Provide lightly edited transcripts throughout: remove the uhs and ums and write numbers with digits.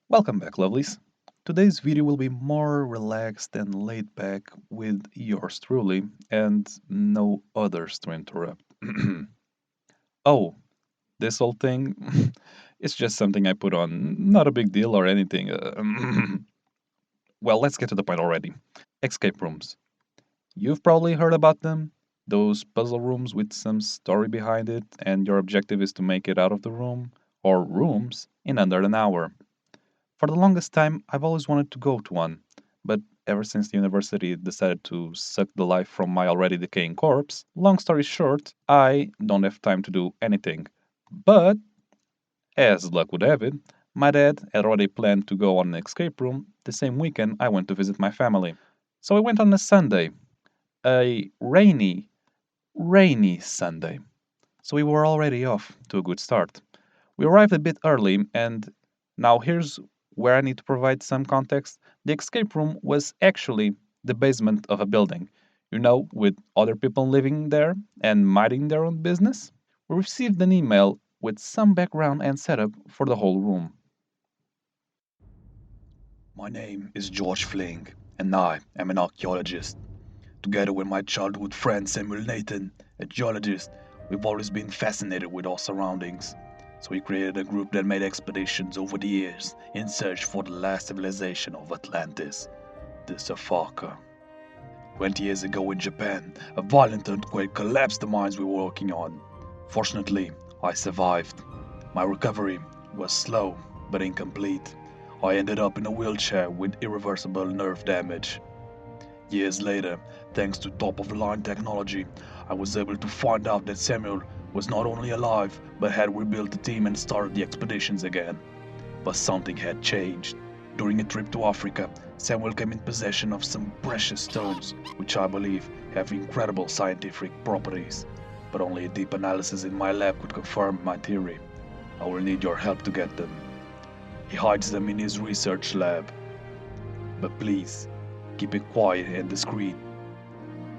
Welcome back, lovelies. Today's video will be more relaxed and laid back with yours truly and no others to interrupt. Oh, this whole thing, it's just something I put on, not a big deal or anything. Well, let's get to the point already. Escape rooms. You've probably heard about them. Those puzzle rooms with some story behind it, and your objective is to make it out of the room or rooms in under an hour. For the longest time, I've always wanted to go to one, but ever since the university decided to suck the life from my already decaying corpse, long story short, I don't have time to do anything. But, as luck would have it, my dad had already planned to go on an escape room the same weekend I went to visit my family. So I went on a Sunday, a rainy Sunday. So we were already off to a good start. We arrived a bit early, and now here's where I need to provide some context. The escape room was actually the basement of a building, with other people living there and minding their own business. We received an email with some background and setup for the whole room. My name is George Fling, and I am an archaeologist. Together with my childhood friend Samuel Nathan, a geologist, we've always been fascinated with our surroundings. So we created a group that made expeditions over the years in search for the last civilization of Atlantis, the Safaka. 20 years ago in Japan, a violent earthquake collapsed the mines we were working on. Fortunately, I survived. My recovery was slow but incomplete. I ended up in a wheelchair with irreversible nerve damage. Years later, thanks to top of the line technology, I was able to find out that Samuel was not only alive but had rebuilt the team and started the expeditions again. But something had changed. During a trip to Africa, Samuel came in possession of some precious stones, which I believe have incredible scientific properties. But only a deep analysis in my lab could confirm my theory. I will need your help to get them. He hides them in his research lab. But please, keep it quiet and discreet.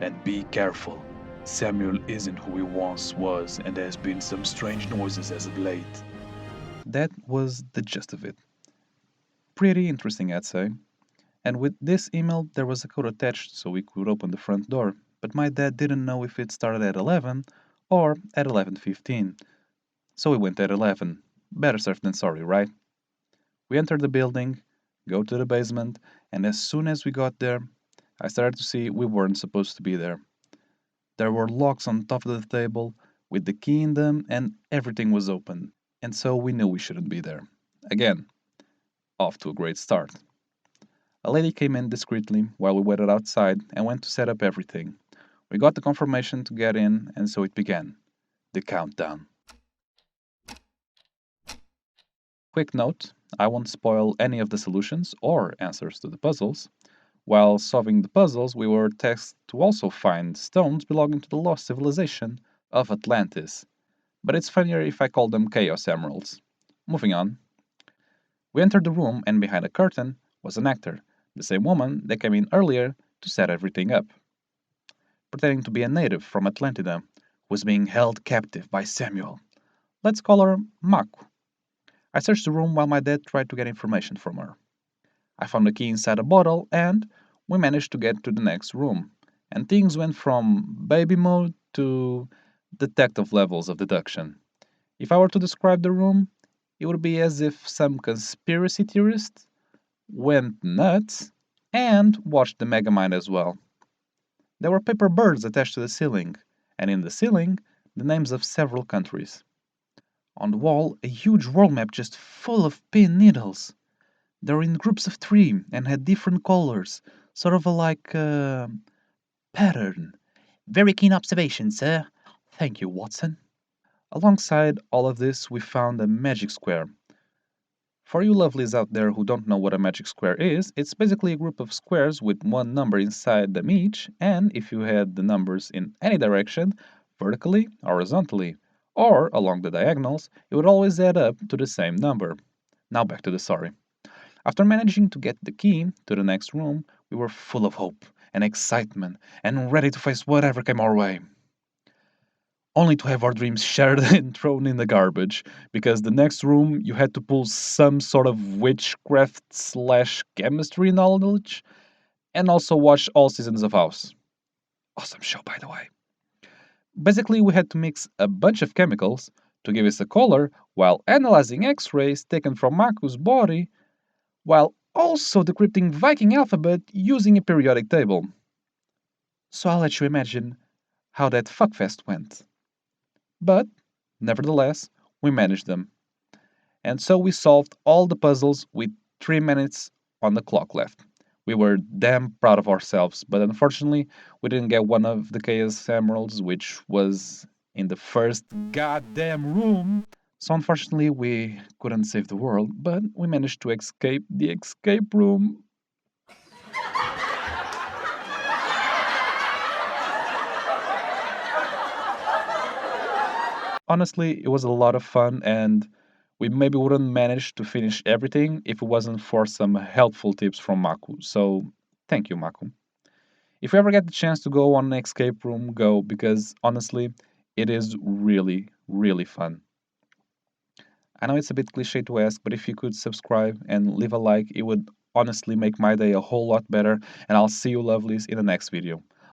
And be careful. Samuel isn't who he once was, and there's been some strange noises as of late. That was the gist of it. Pretty interesting, I'd say. And with this email, there was a code attached so we could open the front door, but my dad didn't know if it started at 11 or at 11:15. So we went at 11. Better safe than sorry, right? We entered the building, go to the basement, and as soon as we got there, I started to see we weren't supposed to be there. There were locks on top of the table with the key in them, and everything was open. And so we knew we shouldn't be there. Again, off to a great start. A lady came in discreetly while we waited outside and went to set up everything. We got the confirmation to get in, and so it began. The countdown. Quick note, I won't spoil any of the solutions or answers to the puzzles. While solving the puzzles, we were tasked to also find stones belonging to the lost civilization of Atlantis. But it's funnier if I call them Chaos Emeralds. Moving on. We entered the room, and behind a curtain was an actor, the same woman that came in earlier to set everything up, pretending to be a native from Atlantida who was being held captive by Samuel. Let's call her Maku. I searched the room while my dad tried to get information from her. I found the key inside a bottle, and we managed to get to the next room. And things went from baby mode to detective levels of deduction. If I were to describe the room, it would be as if some conspiracy theorist went nuts and watched the Megamind as well. There were paper birds attached to the ceiling, and in the ceiling, the names of several countries. On the wall, a huge world map just full of pin needles. They were in groups of three and had different colors, sort of a pattern. Very keen observation, sir. Thank you, Watson. Alongside all of this, we found a magic square. For you lovelies out there who don't know what a magic square is, it's basically a group of squares with one number inside them each, and if you had the numbers in any direction, vertically, horizontally, or along the diagonals, it would always add up to the same number. Now back to the story. After managing to get the key to the next room, we were full of hope and excitement and ready to face whatever came our way. only to have our dreams shattered and thrown in the garbage, because the next room you had to pull some sort of witchcraft slash chemistry knowledge, and also watch all seasons of House. Awesome show, by the way. Basically, we had to mix a bunch of chemicals to give us a color while analyzing x rays taken from Maku's body, while also decrypting Viking alphabet using a periodic table. So I'll let you imagine how that fuckfest went. But, nevertheless, we managed them. And so we solved all the puzzles with 3 minutes on the clock left. We were damn proud of ourselves, but unfortunately, we didn't get one of the Chaos Emeralds, which was in the first goddamn room. So unfortunately, we couldn't save the world, but we managed to escape the escape room. Honestly, it was a lot of fun, and we maybe wouldn't manage to finish everything if it wasn't for some helpful tips from Maku. So, thank you, Maku. If you ever get the chance to go on an escape room, go, because honestly, it is really, really fun. I know it's a bit cliche to ask, but if you could subscribe and leave a like, it would honestly make my day a whole lot better. And I'll see you lovelies in the next video.